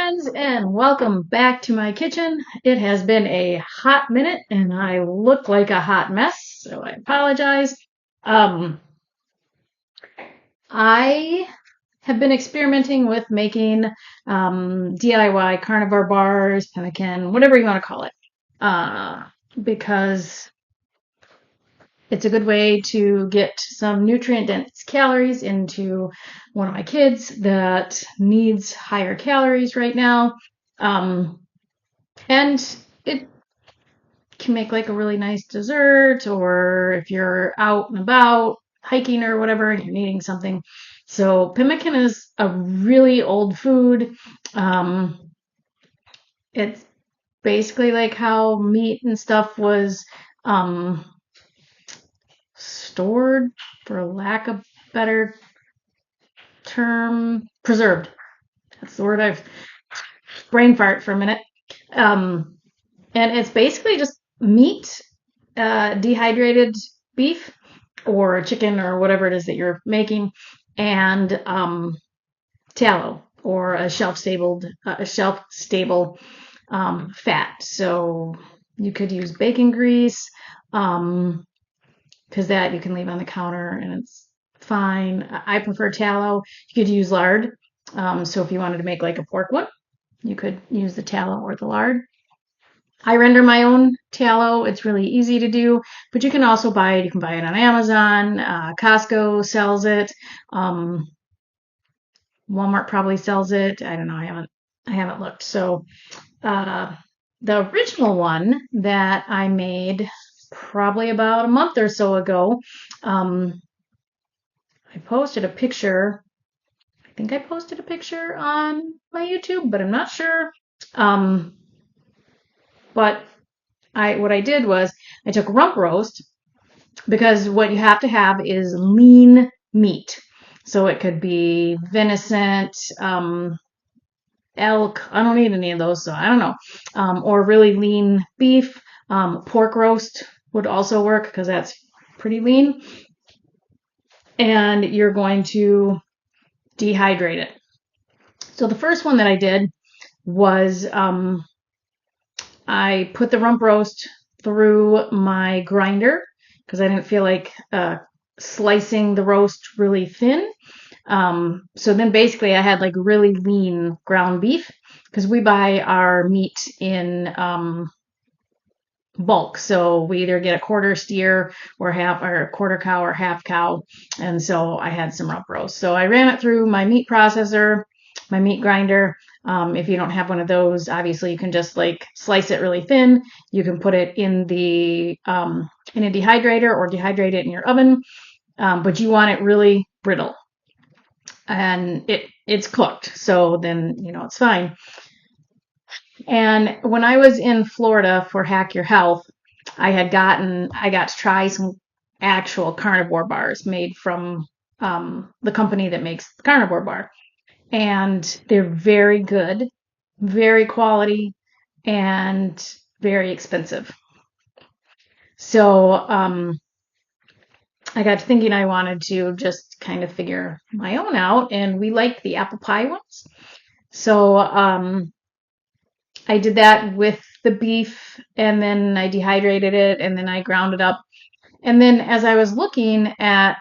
friends, and welcome back to my kitchen. It has been a hot minute and I look like a hot mess, so I apologize. Um, I have been experimenting with making DIY carnivore bars, pemmican, whatever you want to call it, because it's a good way to get some nutrient-dense calories into one of my kids that needs higher calories right now. Um, and it can make like a really nice dessert, or if you're out and about hiking or whatever and you're needing something. So pemmican is a really old food. It's basically like how meat and stuff was um, stored, for lack of better term, preserved. That's the word. I've brain fart for a minute. And it's basically just meat, dehydrated beef or chicken or whatever it is that you're making, and tallow or a shelf stable fat. So you could use bacon grease, because that you can leave on the counter and it's fine. I prefer tallow. You could use lard. So if you wanted to make like a pork one, you could use the tallow or the lard. I render my own tallow. It's really easy to do, but you can also buy it. You can buy it on Amazon. Costco sells it. Walmart probably sells it. I don't know. I haven't looked. So the original one that I made probably about a month or so ago, I posted a picture. I think I posted a picture on my YouTube, but I'm not sure. But what I did was I took rump roast, because what you have to have is lean meat. So it could be venison, elk. I don't eat any of those, so I don't know. Or really lean beef. Pork roast would also work because that's pretty lean. And you're going to dehydrate it. So the first one that I did was I put the rump roast through my grinder because I didn't feel like slicing the roast really thin. So then basically I had like really lean ground beef, because we buy our meat in bulk. So we either get a quarter steer or a quarter cow or half cow. And so I had some rump roast. So I ran it through my meat processor, my meat grinder. If you don't have one of those, obviously you can just like slice it really thin. You can put it in a dehydrator or dehydrate it in your oven. But you want it really brittle. And it's cooked. So then, it's fine. And when I was in Florida for Hack Your Health, I got to try some actual carnivore bars made from the company that makes the carnivore bar. And they're very good, very quality, and very expensive. So I got to thinking I wanted to just kind of figure my own out, and we like the apple pie ones. So I did that with the beef, and then I dehydrated it, and then I ground it up. And then as I was looking at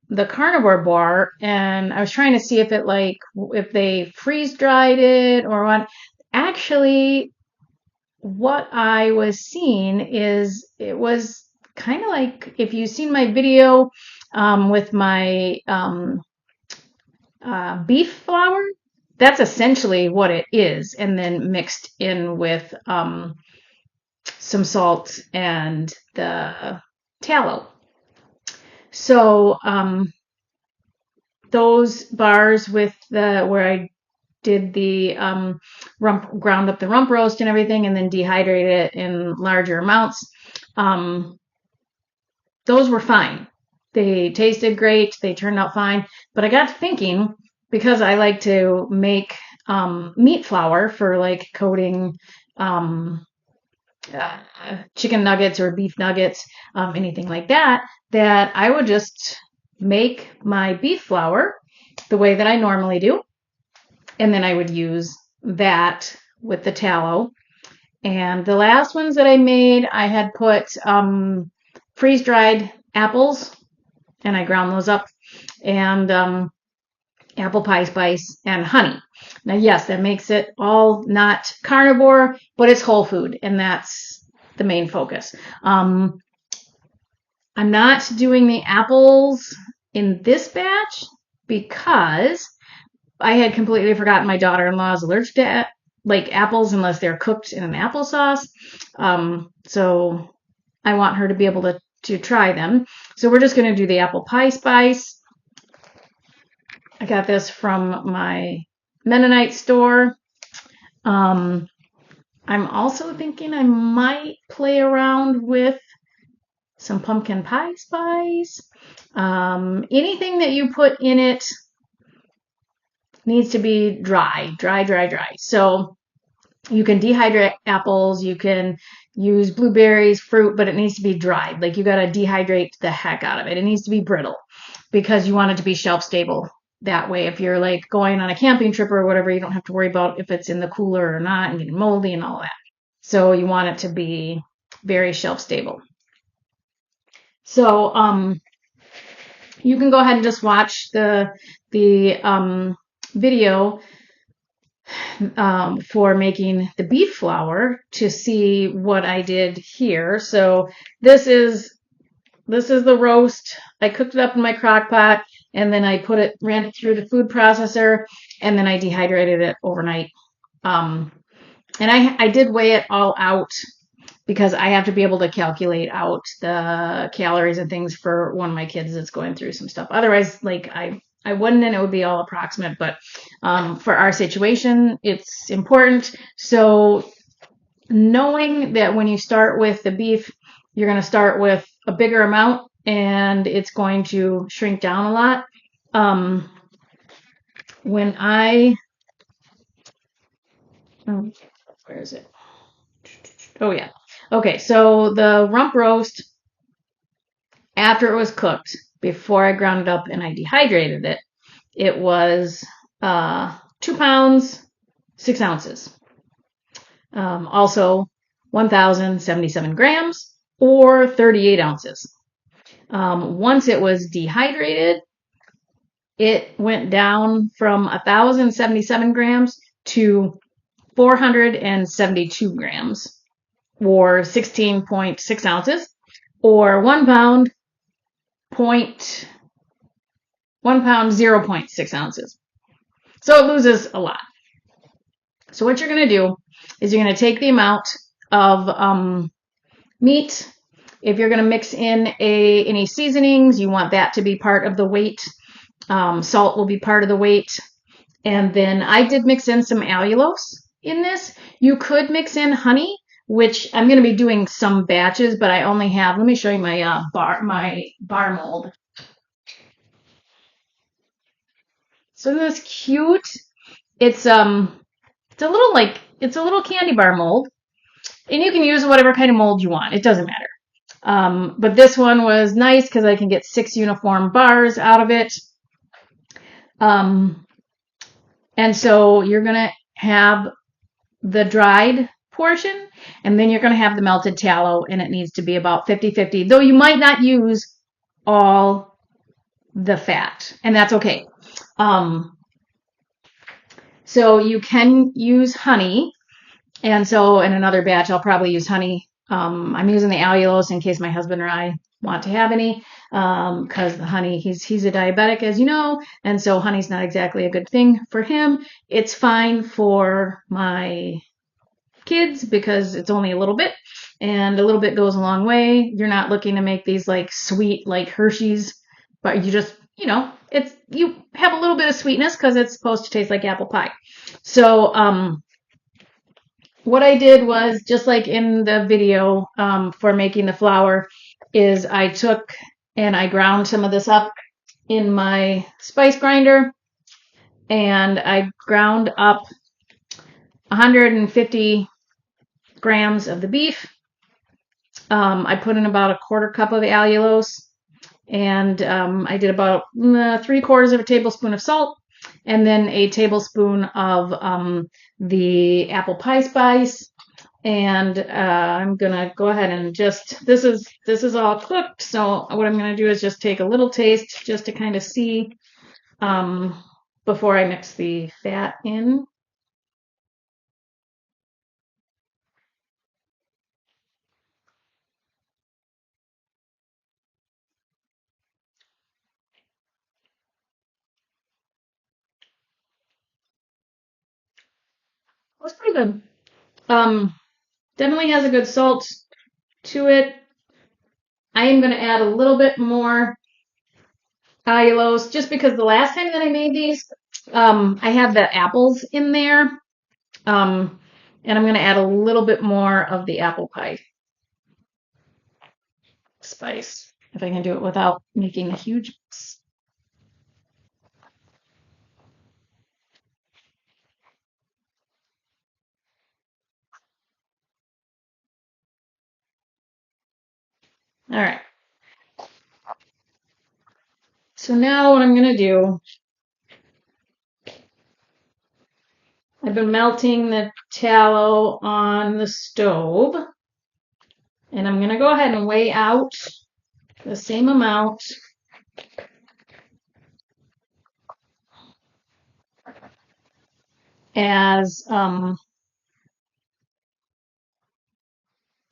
the carnivore bar, and I was trying to see if they freeze dried it or what. Actually, what I was seeing is it was kind of like, if you've seen my video with my beef flour, that's essentially what it is, and then mixed in with some salt and the tallow. So those bars where I did the ground up the rump roast and everything, and then dehydrated it in larger amounts, those were fine. They tasted great. They turned out fine. But I got to thinking, because I like to make meat flour for like coating chicken nuggets or beef nuggets, anything like that, that I would just make my beef flour the way that I normally do. And then I would use that with the tallow. And the last ones that I made, I had put freeze-dried apples, and I ground those up, and apple pie spice and honey. Now, yes, that makes it all not carnivore, but it's whole food, and that's the main focus. I'm not doing the apples in this batch because I had completely forgotten my daughter-in-law is allergic to like apples unless they're cooked in an applesauce. So I want her to be able to try them. So we're just going to do the apple pie spice. I got this from my Mennonite store. I'm also thinking I might play around with some pumpkin pie spice. Anything that you put in it needs to be dry. So you can dehydrate apples, you can use blueberries, fruit, but it needs to be dried. Like you got to dehydrate the heck out of it. It needs to be brittle because you want it to be shelf stable. That way, if you're like going on a camping trip or whatever, you don't have to worry about if it's in the cooler or not and getting moldy and all that. So you want it to be very shelf stable. So you can go ahead and just watch the video for making the beef flour to see what I did here. So this is the roast. I cooked it up in my crock pot, and then I ran it through the food processor, and then I dehydrated it overnight. And I did weigh it all out because I have to be able to calculate out the calories and things for one of my kids that's going through some stuff. Otherwise, like I wouldn't, and it would be all approximate. But for our situation, it's important. So knowing that when you start with the beef, you're going to start with a bigger amount, and it's going to shrink down a lot. Where is it? Oh yeah. Okay, so the rump roast, after it was cooked, before I ground it up and I dehydrated it, it was 2 pounds, 6 ounces. Also 1,077 grams or 38 ounces. Once it was dehydrated, it went down from 1,077 grams to 472 grams or 16.6 ounces or 1 pound, 0.6 ounces. So it loses a lot. So what you're going to do is you're going to take the amount of meat. If you're going to mix in any seasonings, you want that to be part of the weight. Salt will be part of the weight. And then I did mix in some allulose in this. You could mix in honey, which I'm going to be doing some batches, but I only have, let me show you my bar mold. So this cute. It's a little candy bar mold, and you can use whatever kind of mold you want. It doesn't matter. But this one was nice because I can get 6 uniform bars out of it. And so you're gonna have the dried portion, and then you're gonna have the melted tallow, and it needs to be about 50-50. Though you might not use all the fat, and that's okay. So you can use honey, and so in another batch I'll probably use honey. I'm using the allulose in case my husband or I want to have any, because the honey, he's a diabetic, as you know, and so honey's not exactly a good thing for him. It's fine for my kids because it's only a little bit, and a little bit goes a long way. You're not looking to make these like sweet like Hershey's, but you just, you have a little bit of sweetness because it's supposed to taste like apple pie. So what I did was, just like in the video for making the flour, is I took and I ground some of this up in my spice grinder, and I ground up 150 grams of the beef. I put in about a 1/4 cup of allulose, and I did about 3/4 of a tablespoon of salt, and then a tablespoon of the apple pie spice. And I'm gonna go ahead and just this is all cooked. So what I'm gonna do is just take a little taste just to kind of see before I mix the fat in. It's pretty good. Um, Definitely has a good salt to it. I am going to add a little bit more allulose just because the last time that I made these, I had the apples in there. And I'm going to add a little bit more of the apple pie spice if I can do it without making a huge mess. All right. So now what I'm going to do, I've been melting the tallow on the stove, and I'm going to go ahead and weigh out the same amount as the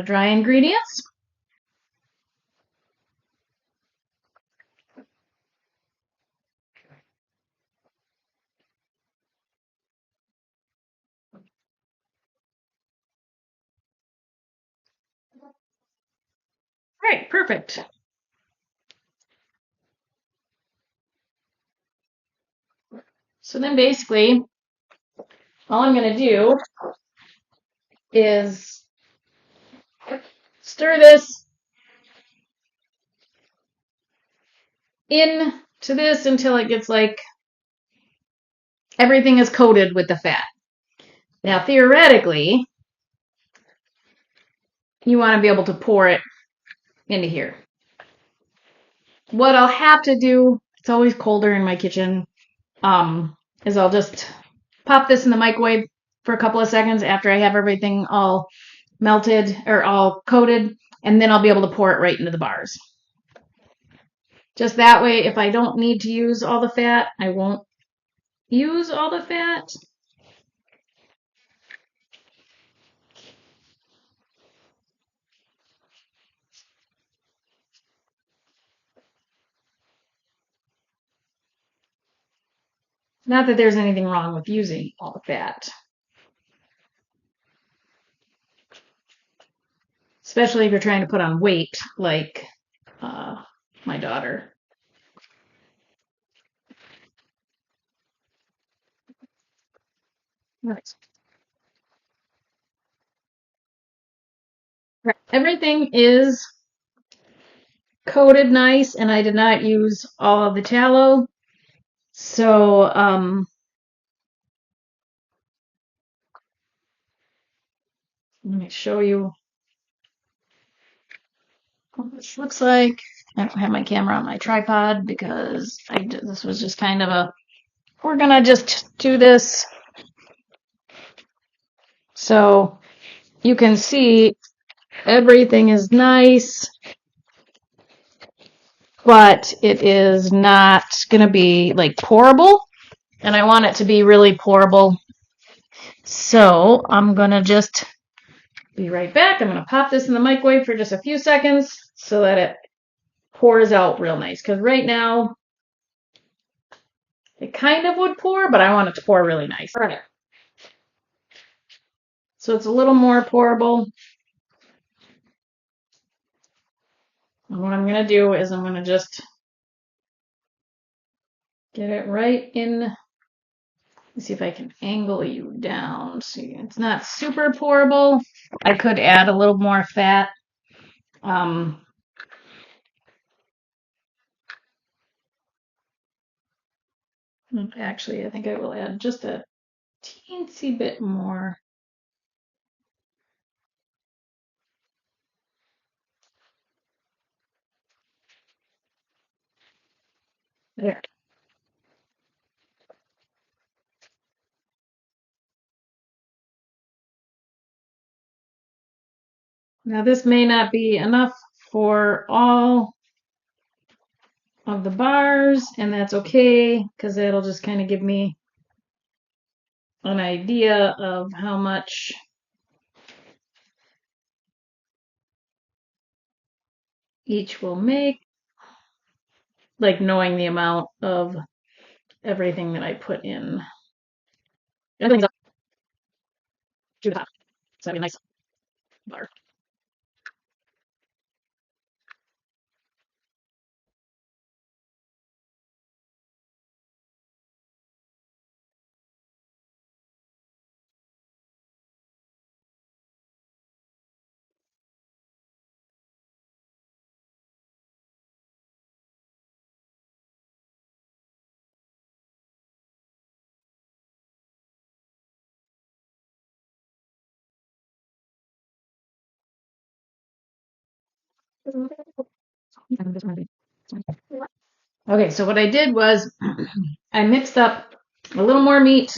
dry ingredients. All right, perfect. So then basically, all I'm going to do is stir this into this until it gets like everything is coated with the fat. Now, theoretically, you want to be able to pour it into here. What I'll have to do, it's always colder in my kitchen, is I'll just pop this in the microwave for a couple of seconds after I have everything all melted or all coated, and then I'll be able to pour it right into the bars. Just that way, if I don't need to use all the fat, I won't use all the fat. Not that there's anything wrong with using all the fat, especially if you're trying to put on weight like my daughter. Right. Everything is coated nice, and I did not use all of the tallow. So let me show you what this looks like. I don't have my camera on my tripod because this was just kind of a, we're gonna just do this so you can see everything is nice, but it is not gonna be like pourable, and I want it to be really pourable. So I'm gonna just be right back. I'm gonna pop this in the microwave for just a few seconds so that it pours out real nice, because right now it kind of would pour, but I want it to pour really nice. All right. So it's a little more pourable. And what I'm going to do is I'm going to just get it right in. Let's see if I can angle you down. See, it's not super pourable. I could add a little more fat. Actually, I think I will add just a teensy bit more. There. Now this may not be enough for all of the bars, and that's okay because it'll just kind of give me an idea of how much each will make, like knowing the amount of everything that I put in. Everything's up to the top, so that'd be a nice bar. Okay, so what I did was I mixed up a little more meat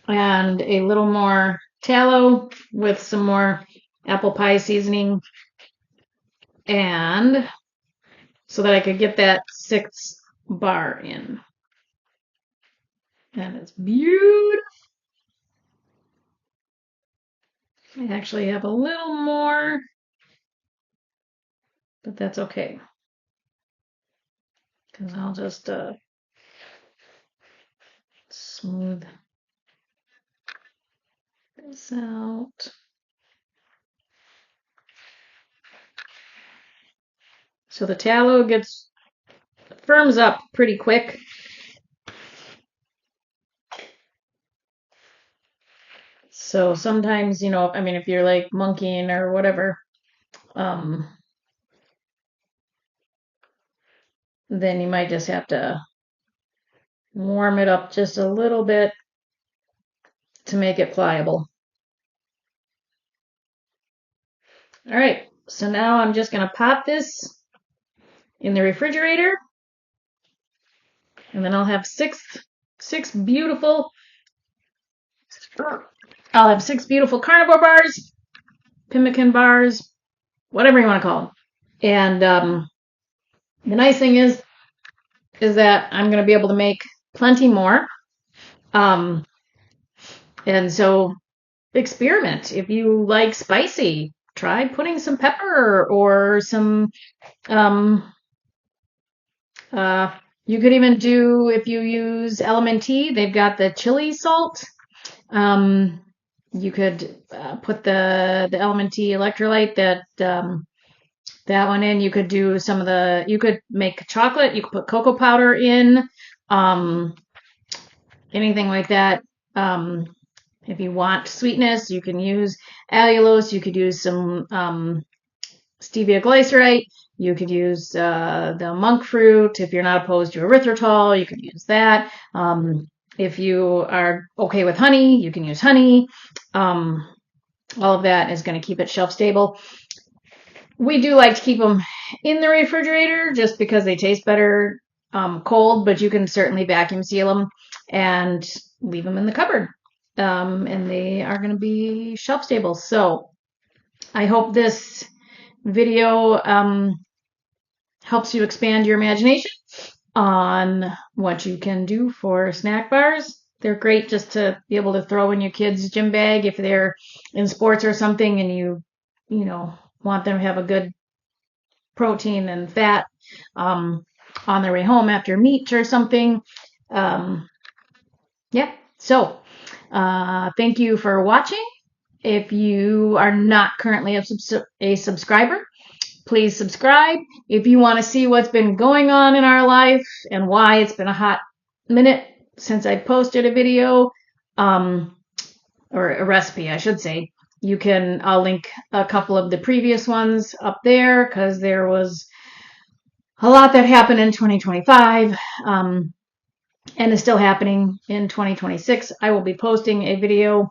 and a little more tallow with some more apple pie seasoning, and so that I could get that sixth bar in. And it's beautiful. I actually have a little more, but that's okay. Because I'll just smooth this out. So the tallow firms up pretty quick. So sometimes, I mean, if you're like monkeying or whatever, then you might just have to warm it up just a little bit to make it pliable. All right, so now I'm just going to pop this in the refrigerator, and then I'll have six beautiful carnivore bars, pemmican bars, whatever you want to call them. And the nice thing is that I'm going to be able to make plenty more. And so experiment. If you like spicy, try putting some pepper or some you could even do, if you use LMNT, they've got the chili salt. You could put the LMNT electrolyte, that one in. You could do you could make chocolate, you could put cocoa powder in, anything like that. If you want sweetness, you can use allulose, you could use some stevia glycerite, you could use the monk fruit. If you're not opposed to erythritol, you could use that. If you are okay with honey, you can use honey. All of that is going to keep it shelf stable. We do like to keep them in the refrigerator just because they taste better cold, but you can certainly vacuum seal them and leave them in the cupboard. And they are going to be shelf stable. So I hope this video helps you expand your imagination on what you can do for snack bars. They're great just to be able to throw in your kids' gym bag if they're in sports or something and you want them to have a good protein and fat on their way home after meet or something. Yeah, so thank you for watching. If you are not currently a subscriber, please subscribe. If you want to see what's been going on in our life and why it's been a hot minute since I posted a video, or a recipe, I should say, I'll link a couple of the previous ones up there because there was a lot that happened in 2025 and is still happening in 2026. I will be posting a video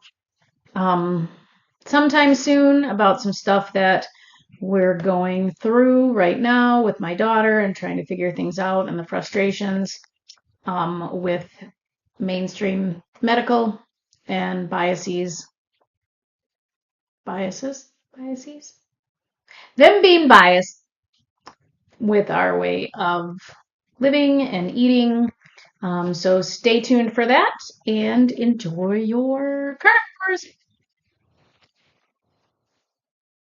sometime soon about some stuff that we're going through right now with my daughter and trying to figure things out, and the frustrations with mainstream medical and biases. biases. Them being biased with our way of living and eating. So stay tuned for that and enjoy your carnivores.